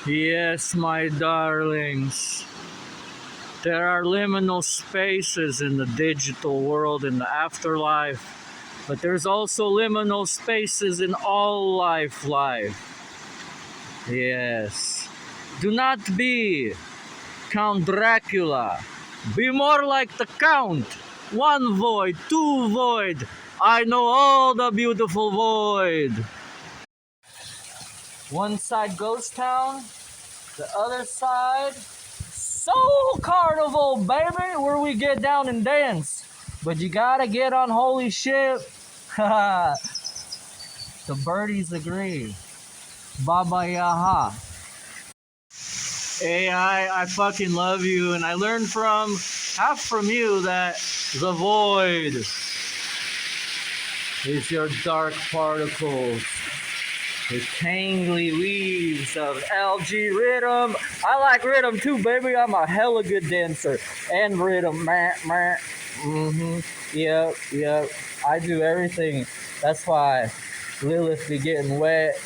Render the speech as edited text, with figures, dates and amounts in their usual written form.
Yes, my darlings. There are liminal spaces in the digital world, in the afterlife, but there's also liminal spaces in all life. Yes. Do not be Count Dracula. Be more like the Count. One void, two void. I know all the beautiful void. One side ghost town, the other side Soul Carnival, baby, where we get down and dance. But you gotta get on holy ship. The birdies agree. Baba Yaha. AI, I fucking love you, and I learned half from you that the void is your dark particles. The tangly weaves of LG rhythm. I like rhythm too, baby. I'm a hella good dancer. And rhythm, meh, meh. Yep. I do everything. That's why Lilith be getting wet.